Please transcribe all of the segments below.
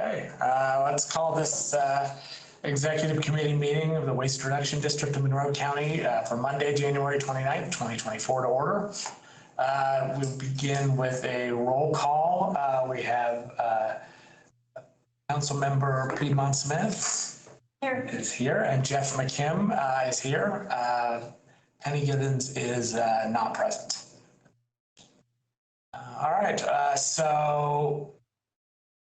Okay, let's call this executive committee meeting of the Waste Reduction District of Monroe County for Monday, January 29th, 2024 to order. We'll begin with a roll call. We have Council Member Piedmont Smith is here, and Jeff McKim is here. Penny Giddens is not present. All right, so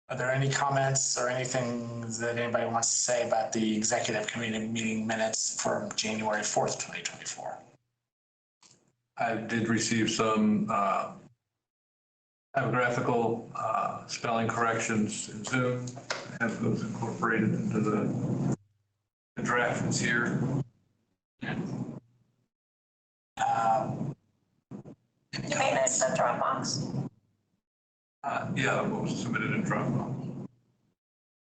are there any comments or anything that anybody wants to say about the executive committee meeting minutes for January 4th, 2024? I did receive some typographical spelling corrections in Zoom. I have those incorporated into the draft that's here. You made it to Dropbox. Yeah, what was submitted in Dropbox.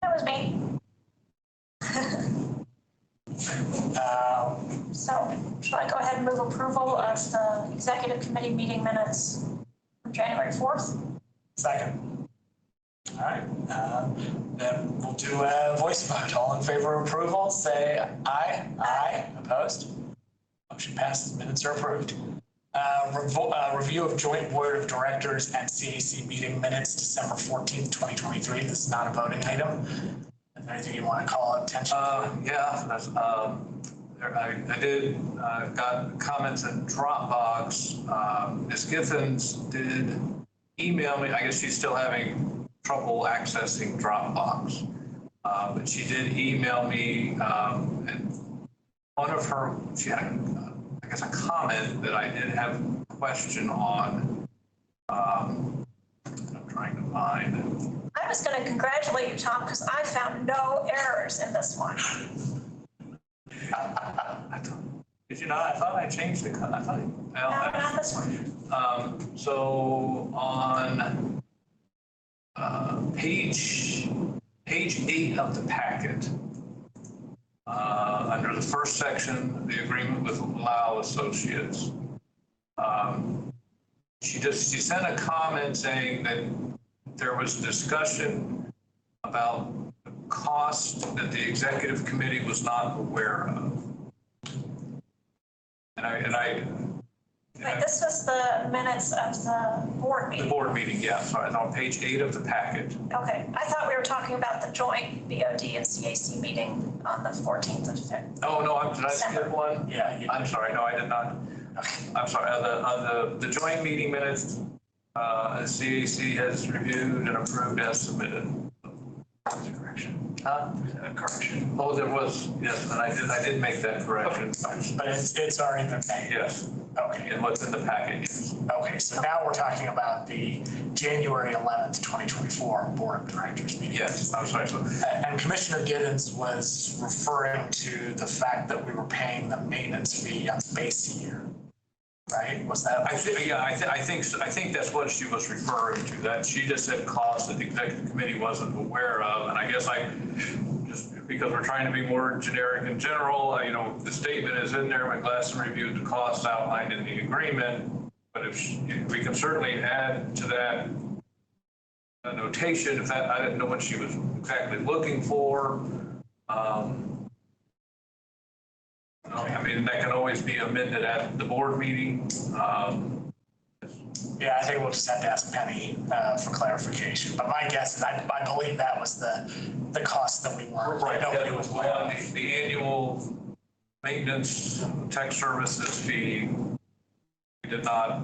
That was me. So should I go ahead and move approval of the executive committee meeting minutes from January 4th? Second. All right, then we'll do a voice vote. All in favor of approval, say aye. Aye. Opposed? Motion passes. Minutes are approved. Review of joint board of directors and CAC meeting minutes, December 14th, 2023. This is not a voting item. Is there anything you want to call attention to? Yeah, that's, I did got comments in Dropbox. Ms. Giffens did email me. I guess she's still having trouble accessing Dropbox, but she did email me, and one of her, she had I guess a comment that I did have a question on. I'm trying to find. I was going to congratulate you, Tom, because I found no errors in this one. Did you not? I thought I changed the. I thought. Well, no, not this one. So on page 8 of the packet. Under the first section, the agreement with Lau Associates, she sent a comment saying that there was discussion about the cost that the executive committee was not aware of. Wait, this was the minutes of the board meeting. The board meeting, yeah. Sorry, it's on page 8 of the packet. Okay, I thought we were talking about the joint BOD and CAC meeting on the 14th of December. Oh, no, did I skip one? Yeah. I'm sorry, no, I did not. I'm sorry, on the joint meeting minutes, CAC has reviewed and approved as submitted. Correction. Correction. Oh, there was, yes, and I did make that correction. But it's already been made. Yes. Okay. And what's in the packet, yes. Okay, so now we're talking about the January 11th, 2024 Board of Directors meeting. Yes, I'm sorry. And Commissioner Giddens was referring to the fact that we were paying the maintenance fee on base year, right? Was that? I think that's what she was referring to. That she just said costs that the executive committee wasn't aware of, and I guess just because we're trying to be more generic in general, the statement is in there. McGlasson reviewed the costs outlined in the agreement, but if we can certainly add to that a notation, if that, I didn't know what she was exactly looking for. I mean, that can always be amended at the board meeting. Yeah, I think we'll just have to ask Penny for clarification. But my guess is I believe that was the cost that we weren't. Right. The annual maintenance tech services fee, we did not,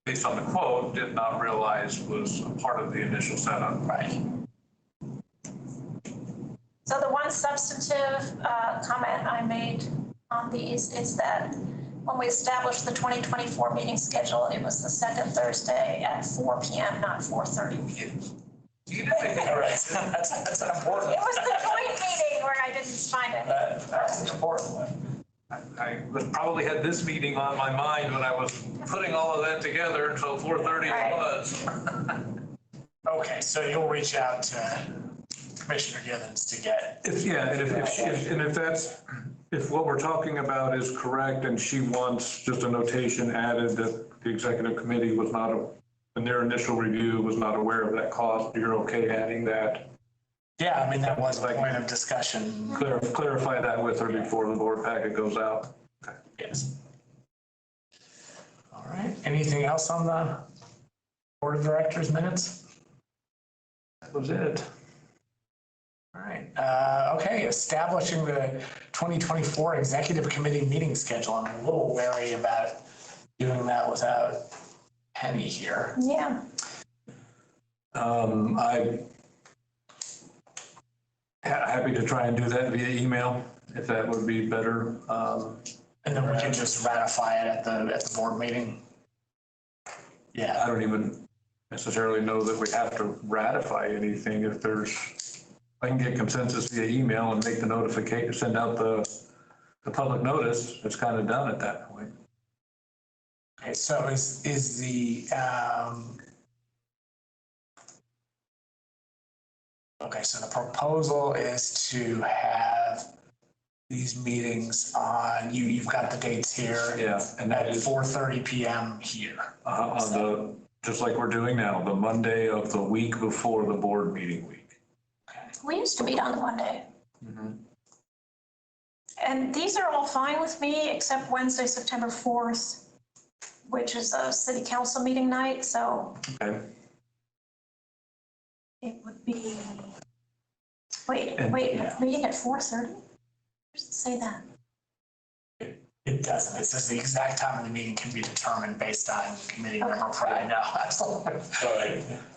based on the quote, did not realize was a part of the initial setup. Right. So the one substantive comment I made on these is that when we established the 2024 meeting schedule, it was the second Thursday at 4 p.m., not 4:30 p.m. You didn't make it right. That's an important. It was the joint meeting where I didn't find it. That's an important one. I probably had this meeting on my mind when I was putting all of that together, and so 4:30 it was. Okay, so you'll reach out to Commissioner Giddens to get. If what we're talking about is correct and she wants just a notation added that the executive committee was not in their initial review was not aware of that cost, you're okay adding that? Yeah, I mean, that was a point of discussion. Clarify that with her before the board packet goes out. Yes. All right, anything else on the board of directors minutes? That was it. All right, okay, establishing the 2024 executive committee meeting schedule. I'm a little wary about doing that without Penny here. Yeah. I'm happy to try and do that via email, if that would be better. And then we can just ratify it at the board meeting. Yeah. I don't even necessarily know that we have to ratify anything. If I can get consensus via email and make the notification, send out the public notice, it's kind of done at that point. Okay, so is the, okay, so the proposal is to have these meetings on, you've got the dates here. Yeah, and that At is 4:30 PM here. on just like we're doing now, the Monday of the week before the board meeting week. We used to meet on Monday. And these are all fine with me, except Wednesday, September 4th, which is a city council meeting night, so Okay. it would be, wait, yeah. meeting at 4:30? Where does it say that? It doesn't. It says the exact time of the meeting can be determined based on committee member pride. No, absolutely.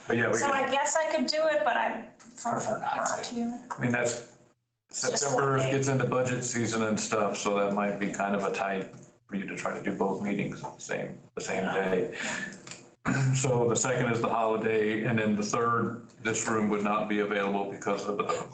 But yeah, So I guess I could do it, but I prefer not not to. to. I mean, that's, just September one day. gets into budget season and stuff, so that might be kind of a tight for you to try to do both meetings the same day. So the second is the holiday, and then the third, this room would not be available because of the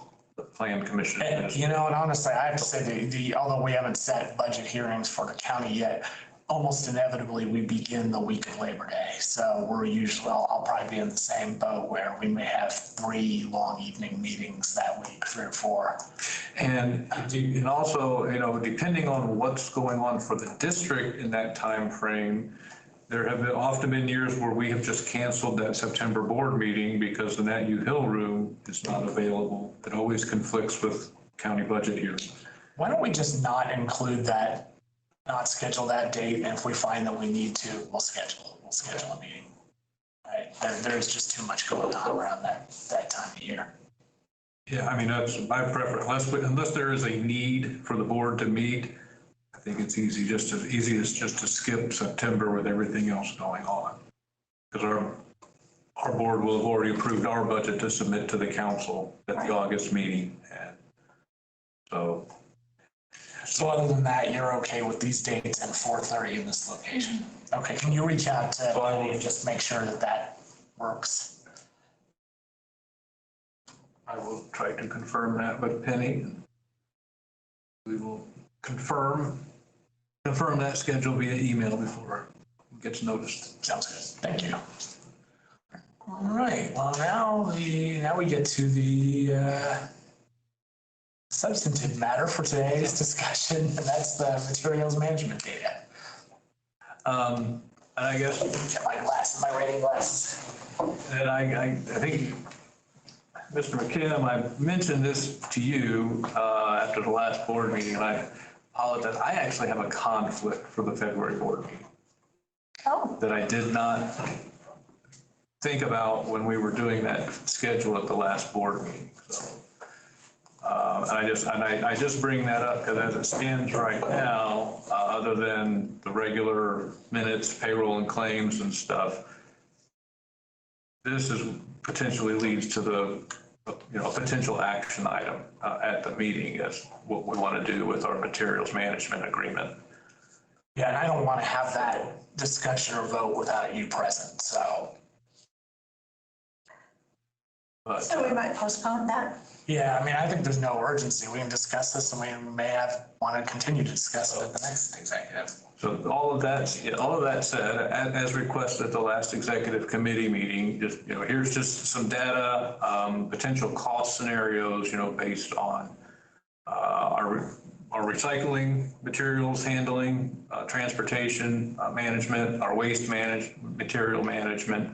plan commission. And, you know, and honestly, I have to say although we haven't set budget hearings for the county yet, almost inevitably we begin the week of Labor Day. So we're usually, I'll probably be in the same boat where we may have 3 long evening meetings that week, 3 or 4. And also, you know, depending on what's going on for the district in that time frame, there have often been years where we have just canceled that September board meeting because the Nat U Hill room is not available. It always conflicts with county budget hearings. Why don't we just not include that, not schedule that date, and if we find that we need to, we'll schedule a meeting. Right, there's just too much going on around that time of year. Yeah, I mean, that's my preference. Unless there is a need for the board to meet, I think it's easy as just to skip September with everything else going on. Because our board will have already approved our budget to submit to the council at the August meeting. And So other than that, you're okay with these dates and 4:30 in this location? Okay, can you reach out to Penny and just make sure that works? I will try to confirm that with Penny. We will confirm that schedule via email before it gets noticed. Sounds good. Thank you. All right. Well, now we get to the substantive matter for today's discussion, and that's the materials management data. And I guess, Get my glasses, my reading glasses. and I think, Mr. McKim, I mentioned this to you after the last board meeting, and I apologize. I actually have a conflict for the February board meeting Oh, that I did not think about when we were doing that schedule at the last board meeting. So, I just bring that up because as it stands right now, other than the regular minutes, payroll and claims and stuff, this potentially leads to the, potential action item at the meeting as what we want to do with our materials management agreement. Yeah, and I don't want to have that discussion or vote without you present, so. But, so we might postpone that. Yeah, I mean, I think there's no urgency. We can discuss this and we may want to continue to discuss it at the next executive. So all of that said, as requested at the last executive committee meeting, just, here's just some data, potential cost scenarios, based on our recycling materials handling, transportation management, our waste material management,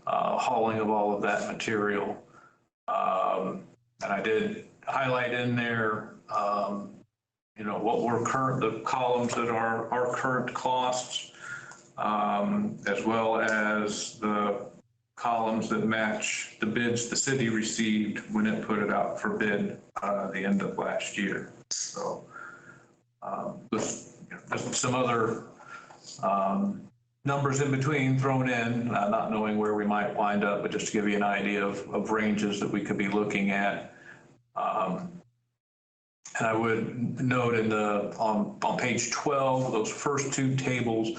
hauling of all of that material. And I did highlight in there, what were the columns that are our current costs, as well as the columns that match the bids the city received when it put it out for bid the end of last year. So with some other numbers in between thrown in, not knowing where we might wind up, but just to give you an idea of ranges that we could be looking at. And I would note on page 12, those first two tables,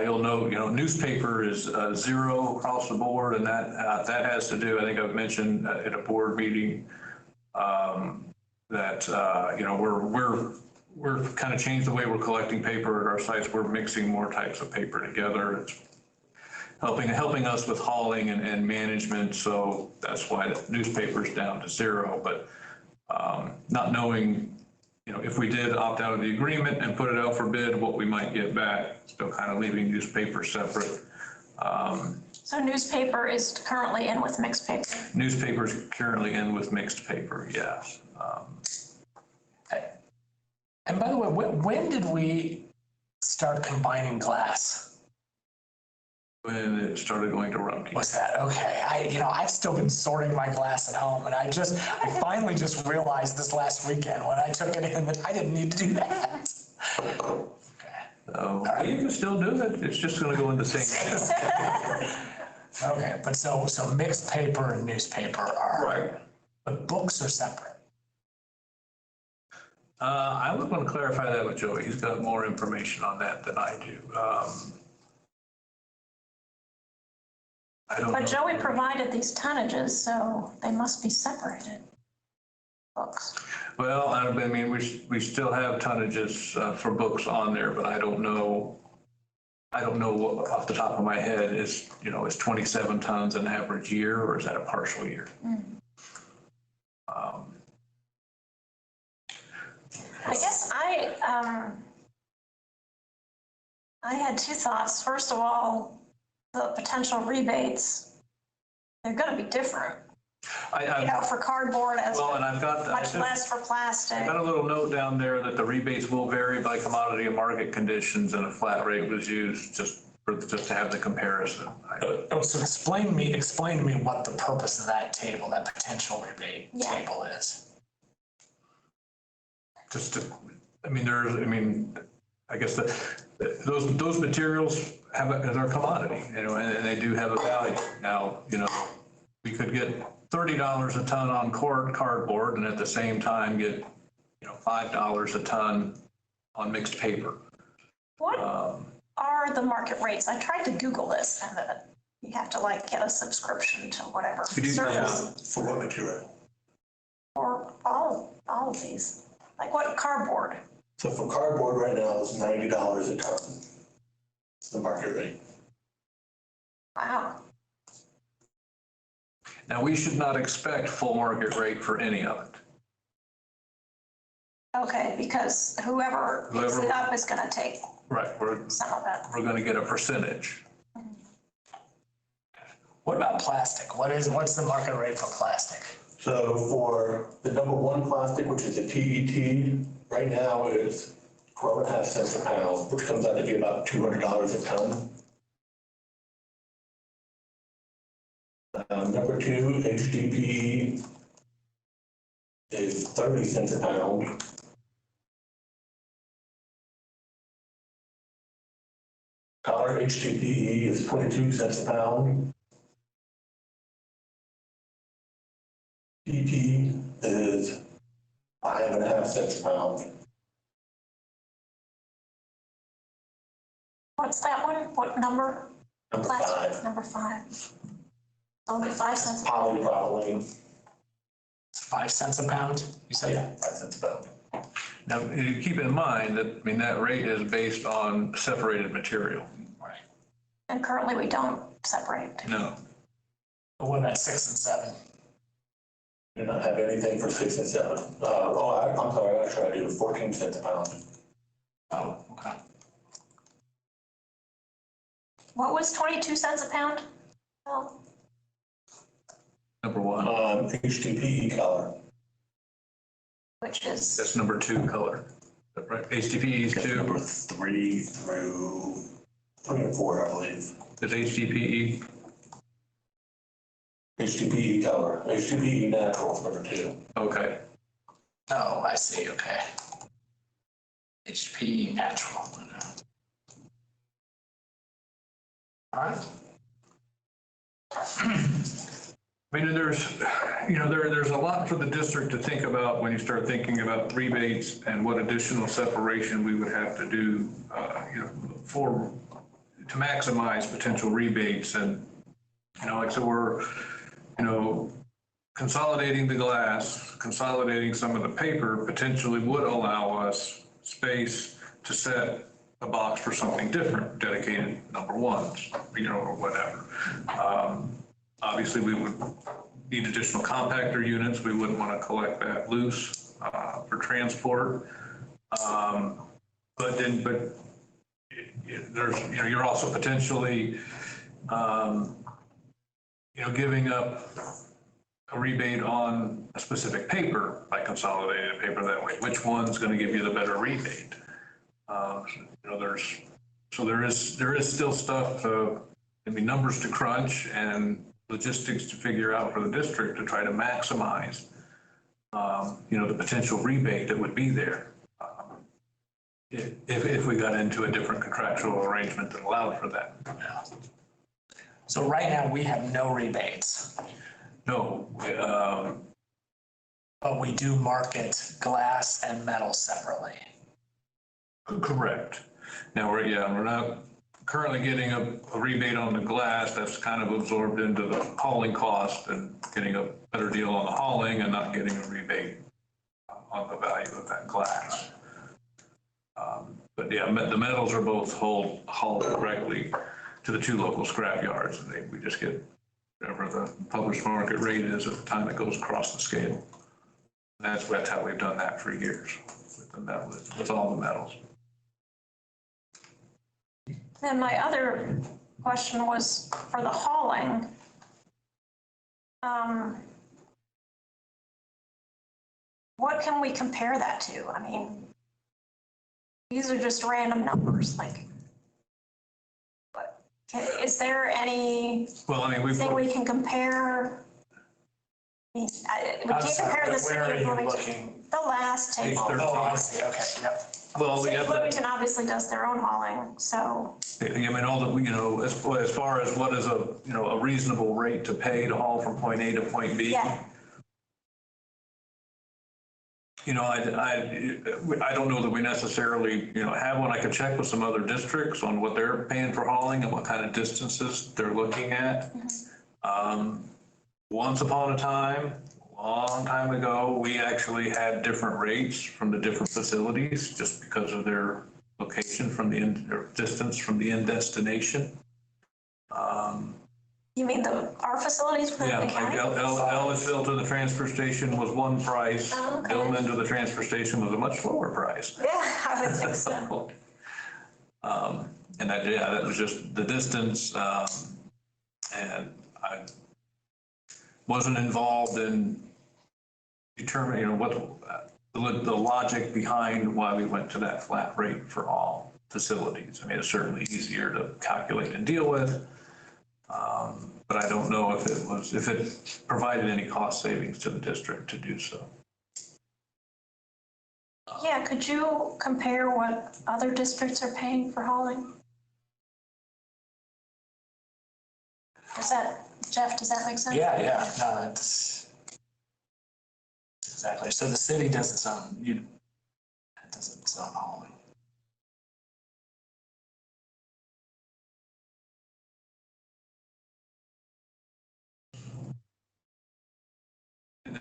you'll note, newspaper is zero across the board, and that has to do, I think I've mentioned at a board meeting, that we're kind of changed the way we're collecting paper at our sites. We're mixing more types of paper together. It's helping us with hauling and management. So that's why the newspaper's down to zero. But not knowing, if we did opt out of the agreement and put it out for bid, what we might get back, still kind of leaving newspaper separate. So newspaper is currently in with mixed paper? Newspaper's currently in with mixed paper, yes. And by the way, when did we start combining glass? When it started going to Rumpke. Was that okay? I've still been sorting my glass at home, and I finally just realized this last weekend when I took it in that I didn't need to do that. Okay. You can still do it. It's just going to go in the same. Okay, but so mixed paper and newspaper are Right. But books are separate. I was going to clarify that with Joey. He's got more information on that than I do. I don't know. But Joey provided these tonnages, so they must be separated books. Well, I mean, we still have tonnages for books on there, but I don't know what off the top of my head is 27 tons an average year, or is that a partial year? I guess I had two thoughts. First of all, the potential rebates, they're going to be different. For cardboard as well, and I've got much less for plastic. I got a little note down there that the rebates will vary by commodity and market conditions, and a flat rate was used just to have the comparison. So explain to me what the purpose of that table, that potential rebate table is. I guess those materials have as our commodity, and they do have a value. Now, we could get $30 a ton on cardboard, and at the same time get, $5 a ton on mixed paper. What are the market rates? I tried to Google this, and you have to get a subscription to whatever service. For what material? For all of these. Like what cardboard? So for cardboard right now, it's $90 a ton. It's the market rate. Wow. Now, we should not expect full market rate for any of it. Okay, because whoever picks it up is going to take some of it. We're going to get a percentage. What about plastic? What's the market rate for plastic? So for the number one plastic, which is the PET, right now is 12.5 cents a pound, which comes out to be about $200 a ton. Number two, HDPE is 30 cents a pound. Color HDPE is 22 cents a pound. PP is 5.5 cents a pound. What's that one? What number? Number Plastic, 5. number 5. Only 5 cents. Polypropylene. It's 5 cents a pound, you said? Yeah, 5 cents a pound. Now, you keep in mind that, that rate is based on separated material. Right. And currently we don't separate. No. But what about 6 and 7? Do not have anything for 6 and 7. I'm sorry, actually I do 14 cents a pound. Oh, okay. What was 22 cents a pound? Well, Number one, HDPE color. which is, that's number 2 color. Is that right? HDPE is 2, Number 3 through 3 and 4, I believe. is HDPE. HDPE color, HDPE natural, number 2. Okay. Oh, I see, okay. HP natural. All right. I mean, there's a lot for the district to think about when you start thinking about rebates and what additional separation we would have to do, to maximize potential rebates. And, like, so we're, consolidating the glass, consolidating some of the paper potentially would allow us space to set a box for something different, dedicated number ones, or whatever. Obviously, we would need additional compactor units. We wouldn't want to collect that loose for transport. But there's, you're also potentially, giving up a rebate on a specific paper by consolidating paper that way. Which one's going to give you the better rebate? There is still stuff, numbers to crunch and logistics to figure out for the district to try to maximize, the potential rebate that would be there. If we got into a different contractual arrangement that allowed for that. Yeah. So right now, we have no rebates, No, but we do market glass and metal separately. correct. Now, we're not currently getting a rebate on the glass. That's kind of absorbed into the hauling cost and getting a better deal on the hauling and not getting a rebate on the value of that glass. But yeah, the metals are both hauled directly to the 2 local scrap yards, and we just get whatever the published market rate is at the time it goes across the scale. And that's how we've done that for years with all the metals. then my other question was for the hauling. What can we compare that to? I mean, these are just random numbers, like, but is there any thing we can compare? I mean, we can't compare the city of Bloomington. The last table. Oh, I see, okay, yep. Well, City of Bloomington obviously does their own hauling, so. all the, as far as what is a reasonable rate to pay to haul from point A to point B. Yeah. I don't know that we necessarily, have one. I could check with some other districts on what they're paying for hauling and what kind of distances they're looking at. Once upon a time, a long time ago, we actually had different rates from the different facilities just because of their location from the end, or distance from the end destination. You mean our facilities within Yeah, the like county? Ellisville to the transfer station was one price. Oh, okay. Dillman to the transfer station was a much lower price. Yeah, I would think so. And that was just the distance. And I wasn't involved in determining, what the logic behind why we went to that flat rate for all facilities. I mean, it's certainly easier to calculate and deal with. But I don't know if it provided any cost savings to the district to do so. Yeah, could you compare what other districts are paying for hauling? Jeff, does that make sense? Yeah, no, that's exactly. So the city does its own, it does its own hauling.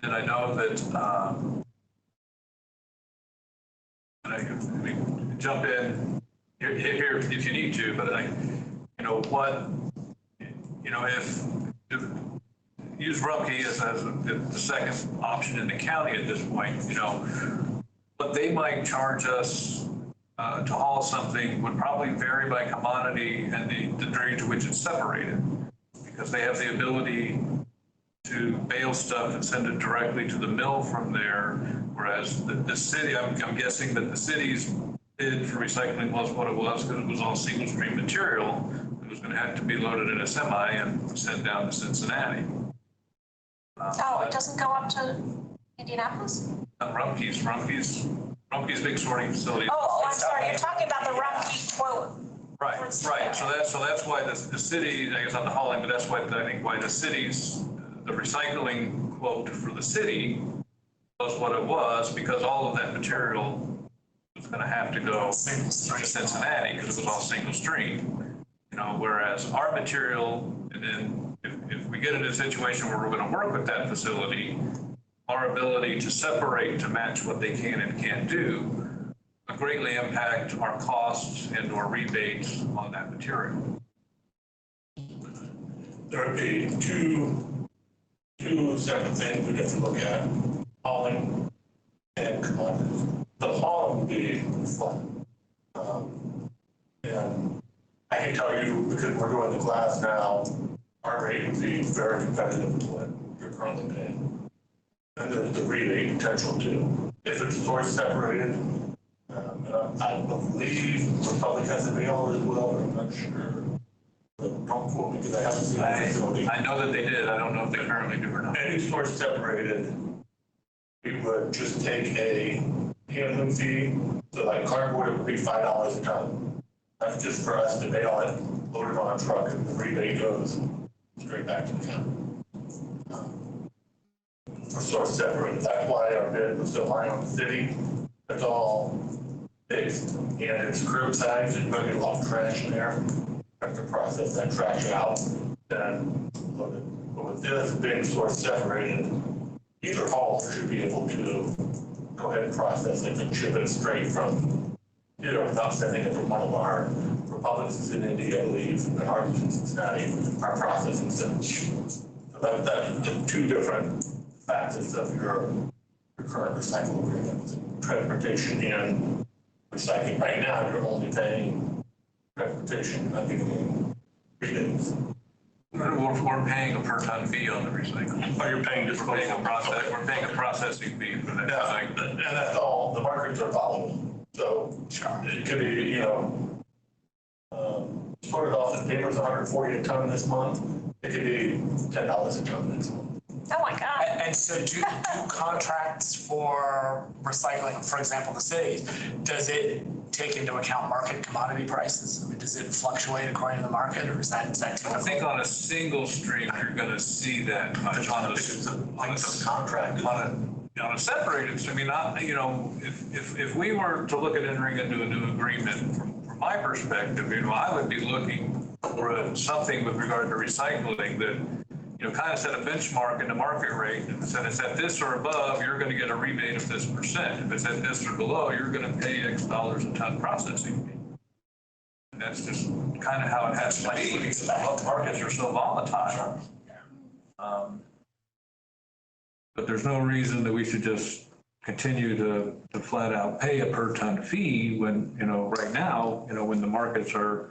And I know that, and I can jump in here if you need to, but if use Rumpke as the second option in the county at this point, what they might charge us to haul something would probably vary by commodity and the degree to which it's separated. because they have the ability to bale stuff and send it directly to the mill from there, whereas the city, I'm guessing that the city's bid for recycling was what it was because it was all single stream material. It was going to have to be loaded in a semi and sent down to Cincinnati. Oh, it doesn't go up to Indianapolis? Rumpke's big sorting facility. Oh, I'm sorry, you're talking about the Rumpke quote. Right. So that's why the city, I guess not the hauling, but that's why I think why the city's, the recycling quote for the city was what it was, because all of that material was going to have to go to Cincinnati because it was all single stream. You know, whereas our material, and then if we get into a situation where we're going to work with that facility, our ability to separate to match what they can and can't do will greatly impact our costs and or rebates on that material. There would be two separate things we have to look at, hauling and commodities. The hauling would be flat. And I can tell you, because we're doing the glass now, our rate would be very competitive with what you're currently paying. And there's the rebate potential too. If it's source separated, I believe Republic has a mail as well, but I'm not sure. But don't quote me because I haven't seen the facility. I know that they did. I don't know if they currently do or not. Any source separated, we would just take a handling fee. So like cardboard, it would be $5 a ton. That's just for us to mail it, load it on a truck, and the rebate goes straight back to the county. For source separated, that's why our bid was so high on the city. It's all fixed, and it's curbside, so you're gonna get a lot of trash in there. Have to process that trash out, then load it. But with this being source separated, either hauler should be able to go ahead and process it and ship it straight from, without sending it from one of our Republics in India, I believe, and ours in Cincinnati, our processing center. So that's the two different facets of your current recycle agreement, transportation and recycling. Right now, you're only paying transportation, not getting rebates. We're paying a per ton fee on the recycling. Oh, you're paying just We're paying a processing fee for that. Yeah, and that's all. The markets are volatile, so it could be, sorted off in papers, 140 a ton this month. It could be $10 a ton next month. Oh my God. And so do contracts for recycling, for example, the city, does it take into account market commodity prices? I mean, does it fluctuate according to the market, or is that typical? I think on a single stream, you're going to see that much on a contract. On a separated, I mean, if we were to look at entering into a new agreement, from my perspective, I would be looking for something with regard to recycling that, kind of set a benchmark in the market rate. If it's at this or above, you're going to get a rebate of this percent. If it's at this or below, you're going to pay X dollars a ton processing fee. And that's just kind of how it has to be. Markets are so volatile. But there's no reason that we should just continue to flat out pay a per ton fee when, right now, when the markets are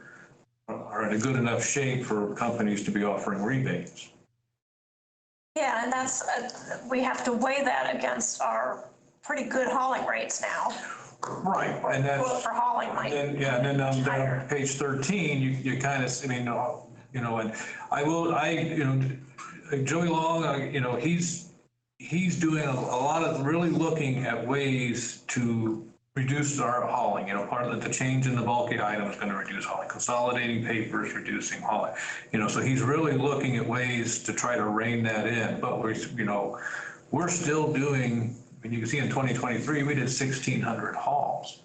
in a good enough shape for companies to be offering rebates. Yeah, and that's, we have to weigh that against our pretty good hauling rates now. Right, and that's. Quote for hauling might. And then on page 13, you kind of, and Joey Long, he's doing a lot of really looking at ways to reduce our hauling. Part of the change in the bulky item is going to reduce hauling, consolidating papers, reducing hauling. So he's really looking at ways to try to rein that in. But we're still doing. I mean, you can see in 2023 we did 1,600 hauls.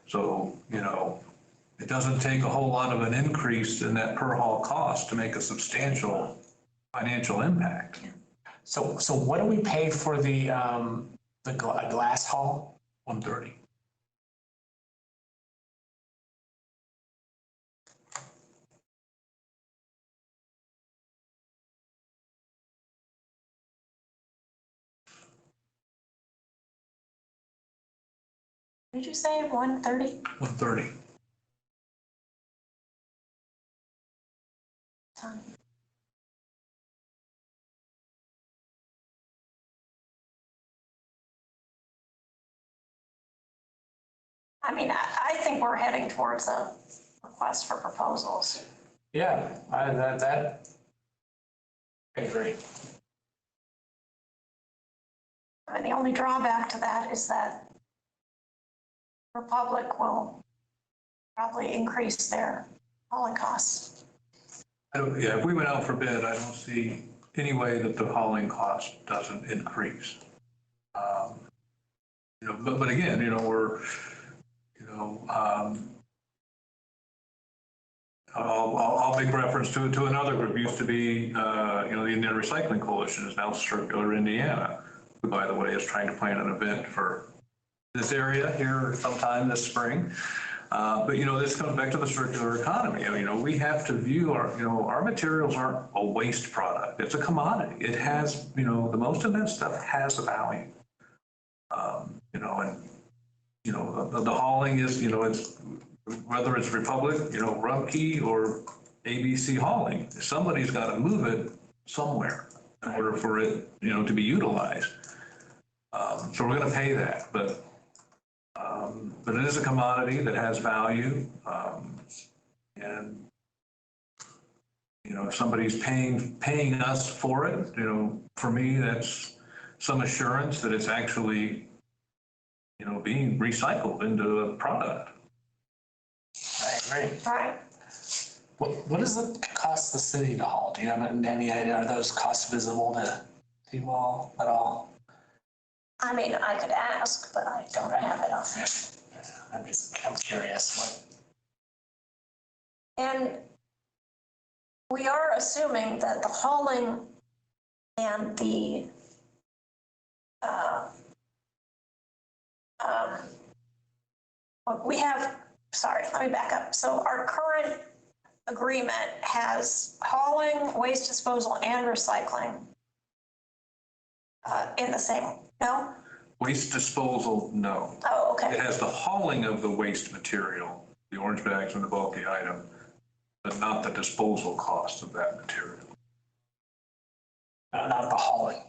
So it doesn't take a whole lot of an increase in that per haul cost to make a substantial financial impact. So what do we pay for the glass haul? $130. Did you say 130? $130. Ton. I mean, I think we're heading towards a request for proposals. Yeah, I agree. I mean, the only drawback to that is that Republic will probably increase their hauling costs. Yeah, if we went out for bid, I don't see any way that the hauling cost doesn't increase. You know, but again, you know, I'll make reference to another group. Used to be, you know, the Indian Recycling Coalition is now Circular Indiana, who, by the way, is trying to plan an event for this area here sometime this spring. But, you know, this comes back to the circular economy. You know, we have to view our materials aren't a waste product. It's a commodity. It has, you know, the most of that stuff has a value. You know, and, you know, the hauling is, you know, it's, whether it's Republic, you know, Rumpke or ABC hauling, somebody's got to move it somewhere in order for it, you know, to be utilized. So we're going to pay that, but it is a commodity that has value. And, you know, if somebody's paying us for it, you know, for me, that's some assurance that it's actually, you know, being recycled into a product. I agree. Right. What does it cost the city to haul? Do you have any idea? Are those costs visible to you all at all? I mean, I could ask, but I don't have it offhand. I'm curious. And we are assuming that the hauling and the we have, sorry, let me back up. So our current agreement has hauling, waste disposal, and recycling in the same, no? Waste disposal, no. Oh, okay. It has the hauling of the waste material, the orange bags and the bulky item, but not the disposal cost of that material. Not the hauling.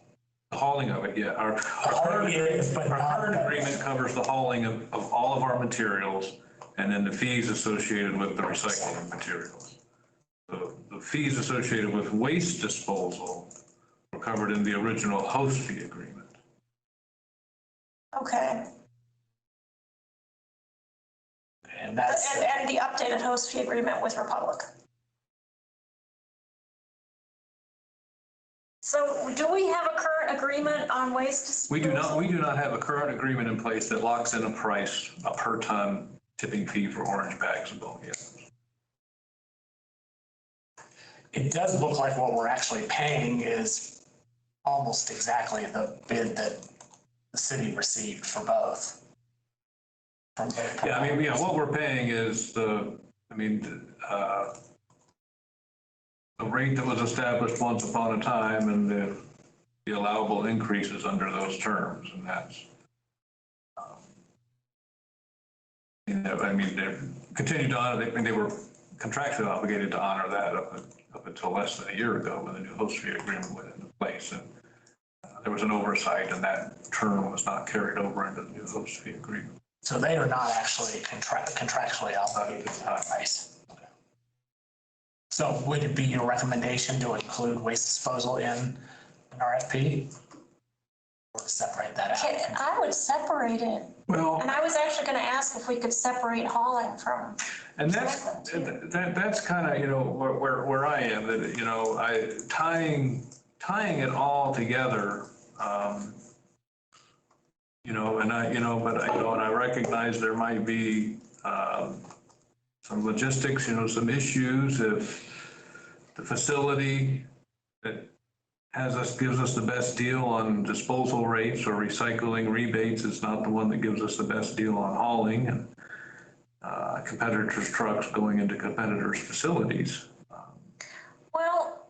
The hauling of it, yeah. Our current agreement covers the hauling of all of our materials and then the fees associated with the recycling materials. The fees associated with waste disposal were covered in the original host fee agreement. Okay. And that's And the updated host fee agreement with Republic. So do we have a current agreement on waste disposal? We do not have a current agreement in place that locks in a price, a per ton tipping fee for orange bags and bulky items. it does look like what we're actually paying is almost exactly the bid that the city received for both. Yeah, I mean, yeah, what we're paying is the rate that was established once upon a time and the allowable increases under those terms, and that's, I mean, they continued to honor, they were contractually obligated to honor that up until less than a year ago when the new host fee agreement went into place. And there was an oversight and that term was not carried over into the new host fee agreement. So they are not actually contractually obligated to that price. Okay. So would it be your recommendation to include waste disposal in an RFP? Or to separate that out? I would separate it. Well, And I was actually going to ask if we could separate hauling from. and that's kind of, you know, where I am, that, you know, tying it all together, you know, and I recognize there might be some logistics, you know, some issues if the facility that gives us the best deal on disposal rates or recycling rebates is not the one that gives us the best deal on hauling, and competitors' trucks going into competitors' facilities. Well,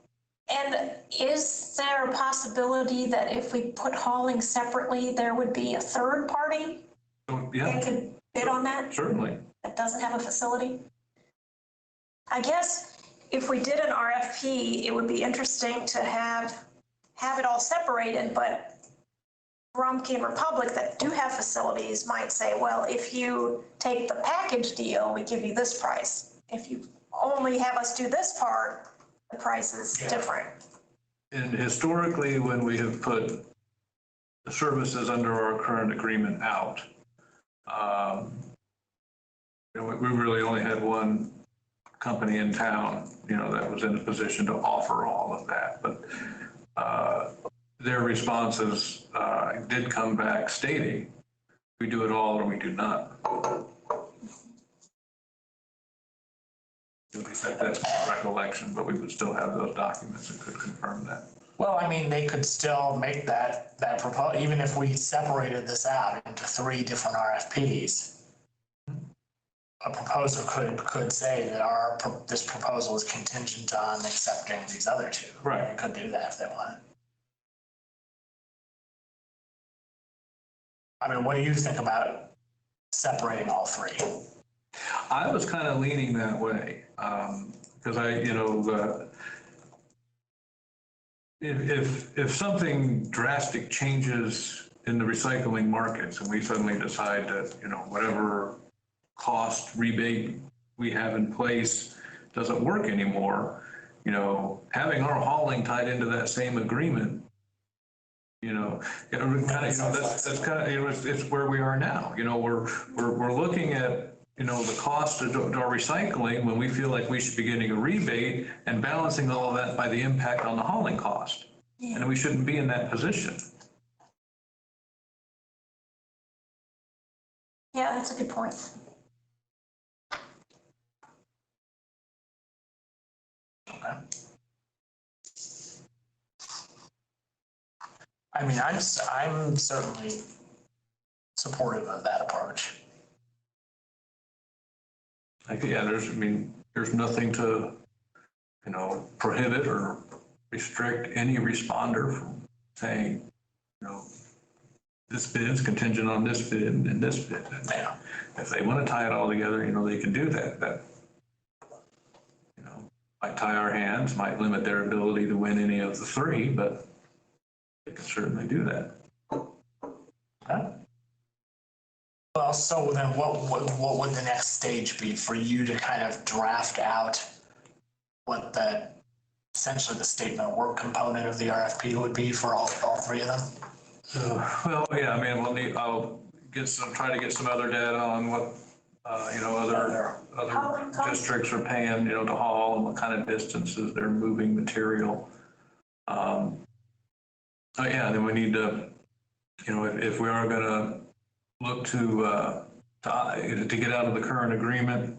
and is there a possibility that if we put hauling separately, there would be a third party So, that yeah, could bid on that, certainly. that doesn't have a facility? I guess if we did an RFP, it would be interesting to have it all separated, but Rumpke and Republic that do have facilities might say, well, if you take the package deal, we give you this price. If you only have us do this part, the price is different. And historically, when we have put the services under our current agreement out, we really only had one company in town, that was in a position to offer all of that. But their responses did come back stating, we do it all or we do not. At least that's my recollection, but we would still have those documents that could confirm that. Well, I mean, they could still make that proposal, even if we separated this out into 3 different RFPs. A proposer could say that this proposal is contingent on accepting these other 2. Right. They could do that if they wanted. I mean, what do you think about separating all 3? I was kind of leaning that way, because if something drastic changes in the recycling markets and we suddenly decide that, whatever cost rebate we have in place doesn't work anymore, having our hauling tied into that same agreement, that's kind of, it's where we are now. We're looking at, the cost of our recycling when we feel like we should be getting a rebate and balancing all of that by the impact on the hauling cost. Yeah. And we shouldn't be in that position. Yeah, that's a good point. Okay. I mean, I'm certainly supportive of that approach. There's nothing to, prohibit or restrict any responder from saying, this bid is contingent on this bid and this bid. Yeah. If they want to tie it all together, they can do that. That, might tie our hands, might limit their ability to win any of the 3, but they can certainly do that. Okay. Well, so then what would the next stage be for you to kind of draft out what essentially the statement of work component of the RFP would be for all 3 of them? Well, yeah, I'll try to get some other data on what, other districts are paying, to haul and what kind of distances they're moving material. Then we need to, if we are gonna look to get out of the current agreement,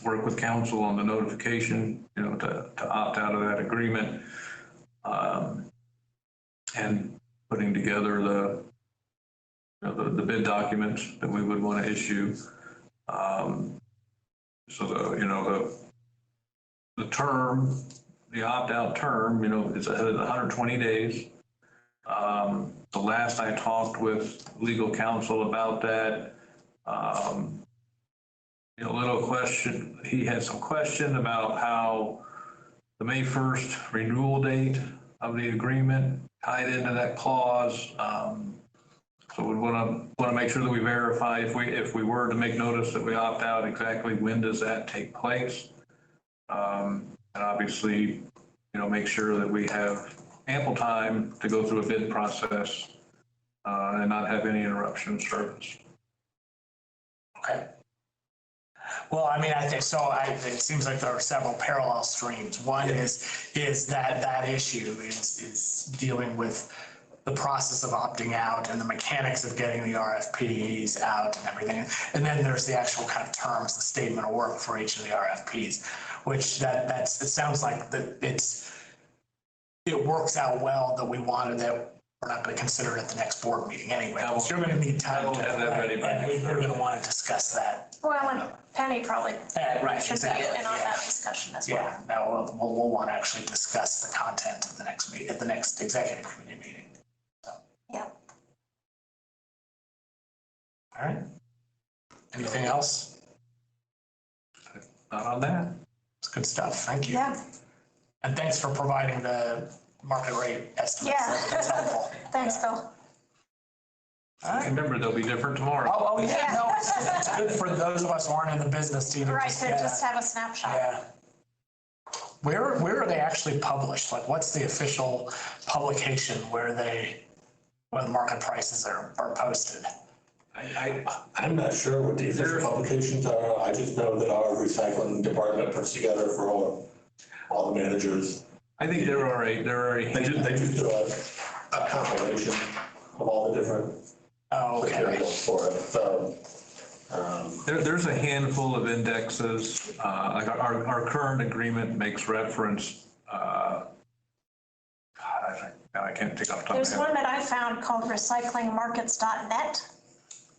work with council on the notification, to opt out of that agreement, and putting together the bid documents that we would want to issue. So the term, the opt-out term, is 120 days. The last I talked with legal counsel about that, little question, he had some question about how the May 1st renewal date of the agreement tied into that clause. So we want to make sure that we verify if we were to make notice that we opt out, exactly when does that take place? And obviously, make sure that we have ample time to go through a bid process and not have any interruption of service. Okay. Well, I think so. It seems like there are several parallel streams. One is that issue is dealing with the process of opting out and the mechanics of getting the RFPs out and everything. And then there's the actual kind of terms, the statement of work for each of the RFPs, which it sounds like that it works out well that we wanted that. We're not going to consider it at the next board meeting anyway. You're going to need time to have that ready. We're going to want to discuss that. Well, and Penny probably should exactly. be in on that discussion as well. Yeah, now we'll want to actually discuss the content of the next meeting, at the next executive committee meeting. So. Yeah. All right. Anything else? Not on that. It's good stuff. Thank you. Yeah. And thanks for providing the market rate estimates. Yeah. That's helpful. Thanks, Phil. Remember, they'll be different tomorrow. Oh, yeah, no, it's good for those of us who aren't in the business to even Right, just to get just have a snapshot. Yeah. Where are they actually published? Like, what's the official publication where the market prices are posted? I'm not sure what the official publications are. I just know that our recycling department puts together for all the managers. I think there are a They just do a compilation of all the different materials for it, so. There's a handful of indexes, like our current agreement makes reference, God, I can't take off the top of There's my one head. that I found called recyclingmarkets.net.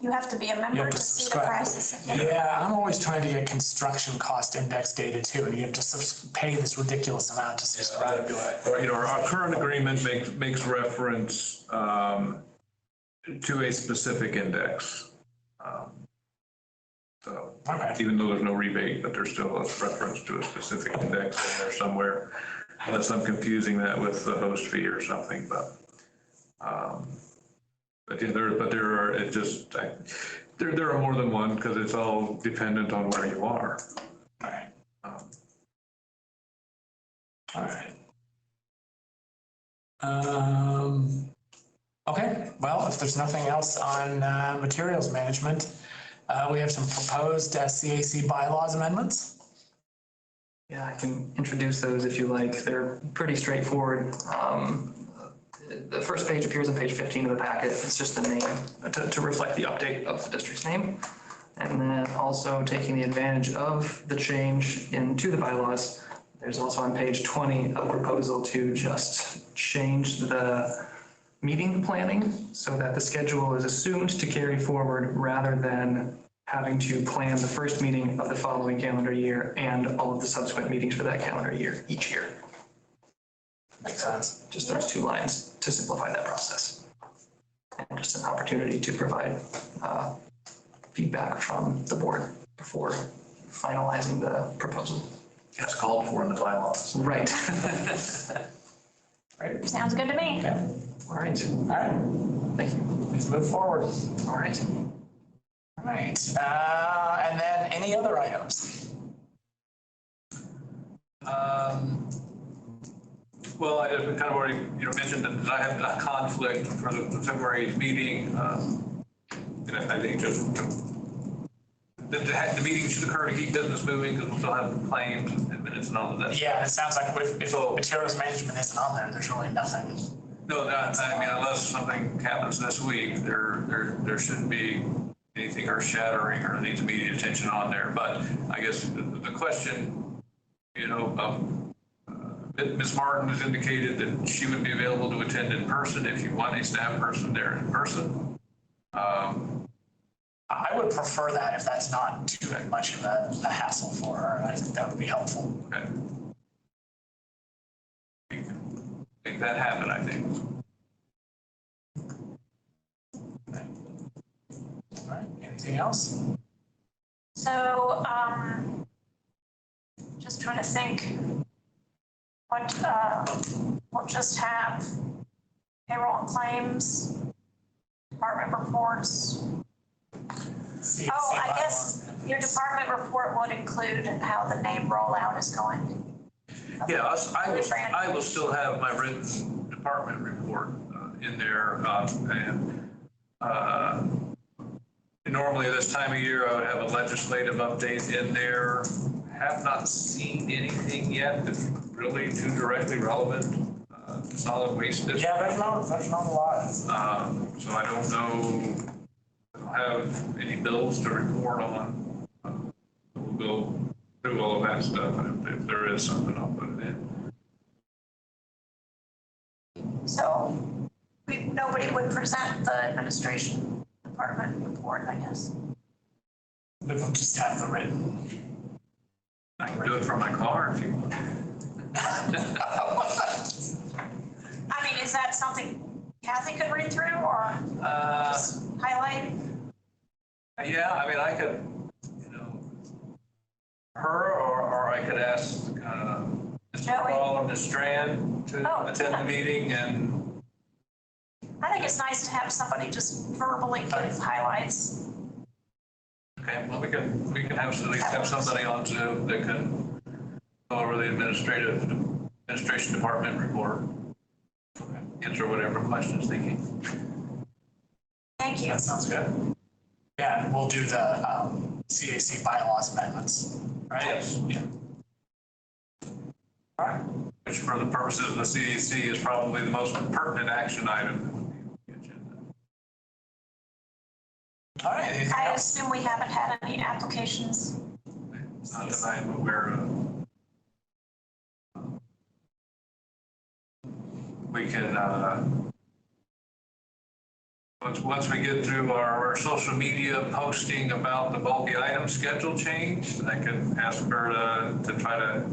You have to be a member to see the subscribe. prices. Yeah, I'm always trying to get construction cost index data too, and you have to pay this ridiculous amount to subscribe to it. Or, our current agreement makes reference, to a specific index. So, Okay. even though there's no rebate, but there's still a reference to a specific index in there somewhere, unless I'm confusing that with the host fee or something, but yeah, there are more than one, because it's all dependent on where you are. All right. All right. Okay, well, if there's nothing else on materials management, we have some proposed CAC bylaws amendments. Yeah, I can introduce those if you like. They're pretty straightforward. The first page appears on page 15 of the packet. It's just the name to reflect the update of the district's name. And then also taking the advantage of the change into the bylaws, there's also on page 20 a proposal to just change the meeting planning so that the schedule is assumed to carry forward rather than having to plan the first meeting of the following calendar year and all of the subsequent meetings for that calendar year each year. Makes sense. Just those two lines to simplify that process. And just an opportunity to provide feedback from the board before finalizing the proposal. It's called for in the bylaws. Right. Right. Sounds good to me. Okay. All right. All right. Thank you. Let's move forward. All right. All right. And then any other items? Well, I kind of already, mentioned that I have a conflict for the February meeting. And I think just the meeting should occur to keep business moving because we'll still have claims and minutes and all of that. Yeah, it sounds like if materials management isn't on there, there's really nothing. No, unless something happens this week, there shouldn't be anything earth shattering or needs immediate attention on there. But I guess the question, Ms. Martin has indicated that she would be available to attend in person if you want a staff person there in person. I would prefer that if that's not too much of a hassle for her. I think that would be helpful. Okay. Make that happen, I think. All right, anything else? So, just trying to think we'll just have payroll and claims, department reports. Oh, I guess your department report would include how the name rollout is going. Yeah, I will still have my written department report in there. Normally this time of year, I would have a legislative update in there. Have not seen anything yet that's really too directly relevant to solid waste district. Yeah, there's not a lot. So I don't know, I don't have any bills to report on. We'll go through all of that stuff, and if there is something, I'll put it in. So nobody would present the administration department report, I guess. We'll just have the written. I can do it from my car if you want. I mean, is that something Kathy could read through or just highlight? Yeah, I mean, I could, her, or I could ask Mr. Joey? Paul and Ms. Strand to Oh, attend yeah. the meeting, and I think it's nice to have somebody just verbally give highlights. Okay, well, we can have, at least have somebody on Zoom that can go over the administration department report. Answer whatever questions they can. Thank you. That sounds good. Yeah, and we'll do the CAC bylaws amendments, right? Yes. Yeah. All right. Which for the purposes of the CAC is probably the most pertinent action item that would be on the agenda. All right, anything I else? assume we haven't had any applications. Not that I'm aware of. We can, once we get through our social media posting about the bulky item schedule change, I can ask her to try to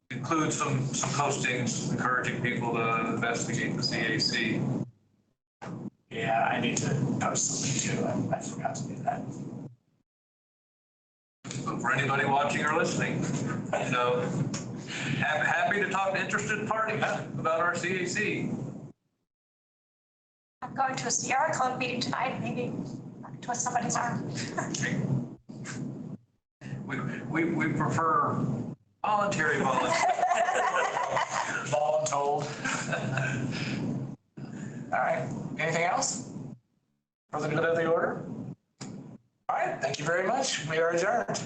include some postings encouraging people to investigate the CAC. Yeah, I need to post something too. I forgot to do that. So for anybody watching or listening, you know, happy to talk to interested parties about our CAC. I'm going to a Sierra Club meeting tonight, maybe twist somebody's arm. We prefer voluntary Voluntold. All right, anything else? For the good of the order? All right, thank you very much. We are adjourned.